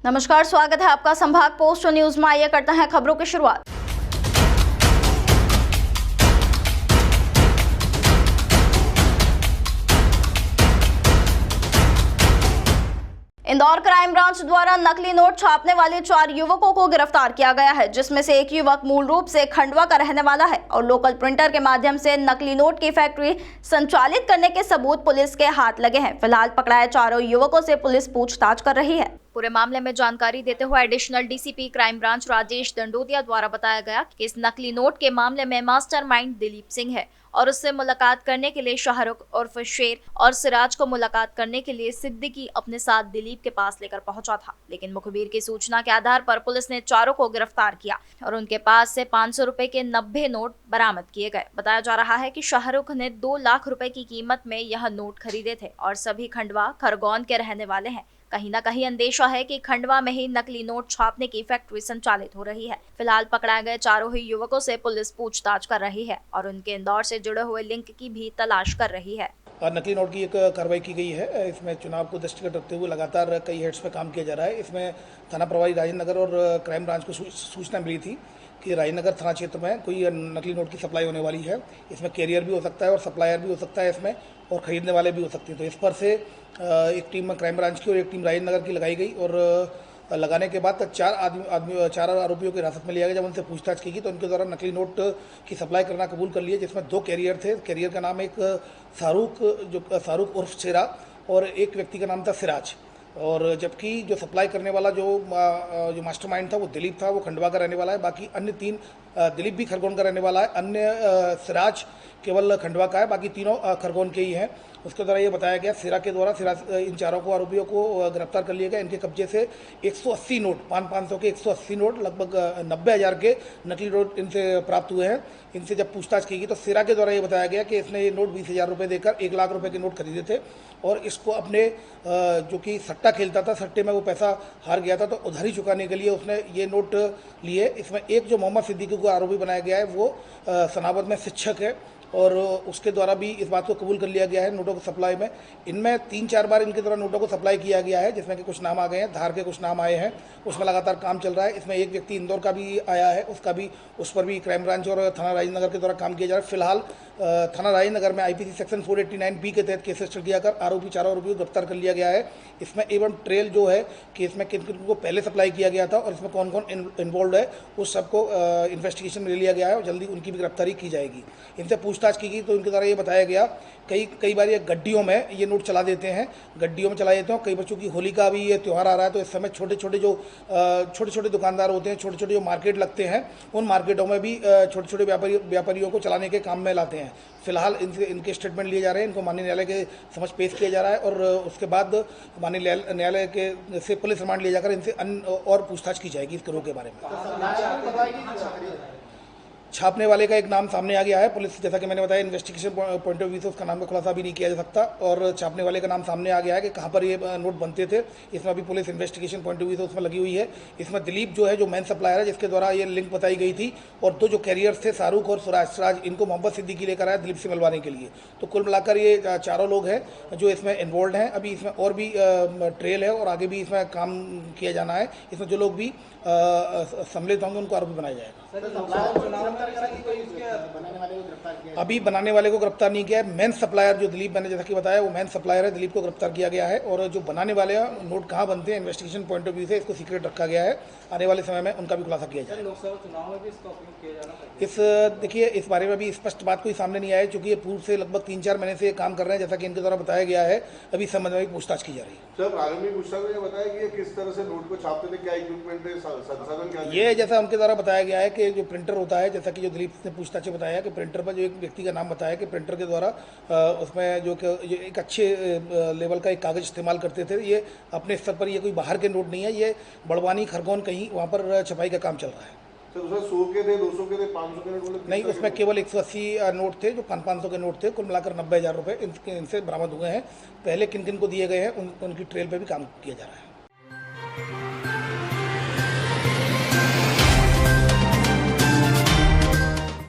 नमस्कार, स्वागत है आपका संभाग पोस्ट न्यूज में। आइए करते हैं खबरों की शुरुआत। इंदौर क्राइम ब्रांच द्वारा नकली नोट छापने वाले 4 युवकों को गिरफ्तार किया गया है, जिसमें से एक युवक मूल रूप से खंडवा का रहने वाला है और लोकल प्रिंटर के माध्यम से नकली नोट की फैक्ट्री संचालित करने के सबूत पुलिस के हाथ लगे हैं। फिलहाल पकड़ाए चारों युवकों से पुलिस पूछताछ कर रही है। पूरे मामले में जानकारी देते हुए additional DCP crime branch Rajesh Dandotiya द्वारा बताया गया कि इस नकली नोट के मामले में मास्टरमाइंड दिलीप सिंह है और उससे मुलाकात करने के लिए शाहरुख उर्फ शेर और सिराज को मुलाकात करने के लिए सिद्दीकी अपने साथ दिलीप के पास लेकर पहुंचा था। लेकिन मुखबिर की सूचना के आधार पर पुलिस ने चारों को गिरफ्तार किया और उनके पास से 500 रुपए के 90 नोट बरामद किए गए। बताया जा रहा है कि शाहरुख ने 2 लाख रुपए की कीमत में यह नोट खरीदे थे और सभी खंडवा खरगोन के रहने वाले हैं। कहीं न कहीं अंदेशा है कि खंडवा में ही नकली नोट छापने की फैक्ट्री संचालित हो रही है। फिलहाल पकड़ाए गए चारों ही युवकों से पुलिस पूछताछ कर रही है और उनके इंदौर से जुड़े हुए लिंक की भी तलाश कर रही है। नकली नोट की एक कार्रवाई की गई है। इसमें चुनाव को दृष्टिगत रखते हुए लगातार कई हेड्स पे काम किया जा रहा है। इसमें थाना प्रभारी राजेंद्र नगर और क्राइम ब्रांच को सूचना मिली थी कि राजेंद्र नगर थाना क्षेत्र में कोई नकली नोट की सप्लाई होने वाली है। इसमें कैरियर भी हो सकता है और सप्लायर भी हो सकता है इसमें, और खरीदने वाले भी हो सकते हैं। तो इस पर से एक टीम क्राइम ब्रांच की और एक टीम राजेंद्र नगर की लगाई गई और लगाने के बाद 4 आरोपियों की हिरासत में लिया गया। जब उनसे पूछताछ की गई तो उनके द्वारा नकली नोट की सप्लाई करना कबूल कर लिया, जिसमें 2 कैरियर थे। कैरियर का नाम एक शाहरुख उर्फ शेरा और एक व्यक्ति का नाम था सिराज। और जबकि जो सप्लाई करने वाला जो मास्टरमाइंड था वो दिलीप था, वो खंडवा का रहने वाला है। बाकी अन्य 3, दिलीप भी खरगोन का रहने वाला है, अन्य सिराज केवल खंडवा का है, बाकी तीनों खरगोन के ही हैं। उसके द्वारा ये बताया गया सिरा के द्वारा इन चारों को आरोपियों को गिरफ्तार कर लिया गया। इनके कब्जे से 180 नोट 500 के 180 नोट लगभग 90,000 के नकली नोट इनसे प्राप्त हुए हैं। इनसे जब पूछताछ की गई तो सिरा के द्वारा ये बताया गया कि इसने ये नोट 20,000 रुपये देकर 1 लाख रुपए के नोट खरीदे थे और इसको अपने जो कि सट्टा खेलता था, सट्टे में वो पैसा हार गया था तो उधारी चुकाने के लिए उसने ये नोट लिए। इसमें एक जो मोहम्मद सिद्दीकी को आरोपी बनाया गया है वो सनावद में शिक्षक है और उसके द्वारा भी इस बात को कबूल कर लिया गया है नोटों की सप्लाई में। इनमें 3-4 बार इनके द्वारा नोटों को सप्लाई किया गया है, जिसमें कि कुछ नाम आ गए हैं, धार के कुछ नाम आए हैं, उसमें लगातार काम चल रहा है। इसमें एक व्यक्ति इंदौर का भी आया है, उस पर भी क्राइम ब्रांच और थाना राजेंद्र नगर के द्वारा काम किया जा रहा है। फिलहाल थाना राजेंद्र नगर में आईपीसी सेक्शन 489B के तहत केस रजिस्टर किया कर चारों आरोपियों को गिरफ्तार कर लिया गया है। इसमें एवं ट्रेल जो है कि इसमें किन किन को पहले सप्लाई किया गया था और इसमें कौन कौन इन्वॉल्व है उस सबको इन्वेस्टिगेशन में ले लिया गया है और जल्दी उनकी भी गिरफ्तारी की जाएगी। इनसे पूछताछ की गई तो इनके द्वारा ये बताया गया कई बार ये गड्डियों में ये नोट चला देते हैं, कई बच्चों की होली का भी ये त्यौहार आ रहा है तो इस समय छोटे छोटे दुकानदार होते हैं, छोटे छोटे जो मार्केट लगते हैं उन मार्केटों में भी छोटे छोटे व्यापारियों को चलाने के काम में लाते हैं। फिलहाल इनके स्टेटमेंट लिए जा रहे हैं, इनको माननीय न्यायालय के समक्ष पेश किया जा रहा है और उसके बाद माननीय न्यायालय के से पुलिस रिमांड लिया जाकर इनसे और पूछताछ की जाएगी इस गिरोह के बारे में। छापने वाले का एक नाम सामने आ गया है। पुलिस, जैसा कि मैंने बताया, इन्वेस्टिगेशन पॉइंट ऑफ व्यू से उसका नाम का खुलासा भी नहीं किया जा सकता और छापने वाले का नाम सामने आ गया है कि कहाँ पर ये नोट बनते थे। इसमें भी police investigation point of view से उसमें लगी हुई है। इसमें दिलीप जो है, जो मेन सप्लायर है, जिसके द्वारा ये लिंक बताई गई थी, और 2 जो कैरियर्स थे शाहरुख और सिराज, इनको मोहम्मद सिद्दीकी लेकर आया दिलीप से मिलवाने के लिए। तो कुल मिलाकर ये 4 लोग हैं जो इसमें इन्वॉल्व हैं। अभी इसमें और भी ट्रेल है और आगे भी इसमें काम किया जाना है। इसमें जो लोग भी सम्मिलित होंगे उनको आरोपी बनाया जाएगा। अभी बनाने वाले को गिरफ्तार नहीं किया है। मेन सप्लायर जो दिलीप, मैंने जैसा कि बताया, वो मेन सप्लायर है, दिलीप को गिरफ्तार किया गया है। और जो बनाने वाले हैं, नोट कहाँ बनते हैं, इन्वेस्टिगेशन पॉइंट ऑफ व्यू से इसको सीक्रेट रखा गया है। आने वाले समय में उनका भी खुलासा किया जाएगा। लोकसभा चुनाव में भी इसका उपयोग किया जाना देखिए, इस बारे में भी स्पष्ट बात कोई सामने नहीं आई, क्योंकि ये पूर्व से लगभग 3-4 महीने से काम कर रहे हैं, जैसा कि इनके द्वारा बताया गया है। अभी इस संबंध में पूछताछ की जा रही है। सर, आगे में पूछताछ में बताया कि किस तरह से नोट को छापते थे, क्या इक्विपमेंट है, संसाधन क्या है? ये जैसा उनके द्वारा बताया गया है कि जो प्रिंटर होता है, जैसा कि जो दिलीप ने पूछताछ में बताया कि प्रिंटर पर जो एक व्यक्ति का नाम बताया कि प्रिंटर के द्वारा उसमें जो एक अच्छे लेवल का एक कागज़ इस्तेमाल करते थे। ये अपने स्तर पर, ये कोई बाहर के नोट नहीं है, ये बड़वानी खरगोन कहीं वहाँ पर छपाई का काम चल रहा है। सर, उसमें 100 के थे, 200 के थे, 500 के नोट नहीं, उसमें केवल 180 नोट थे जो 500 के नोट थे। कुल मिलाकर 90,000 रुपये इनसे बरामद हुए हैं। पहले किन किन को दिए गए हैं उनकी ट्रेल पर भी काम किया जा रहा है।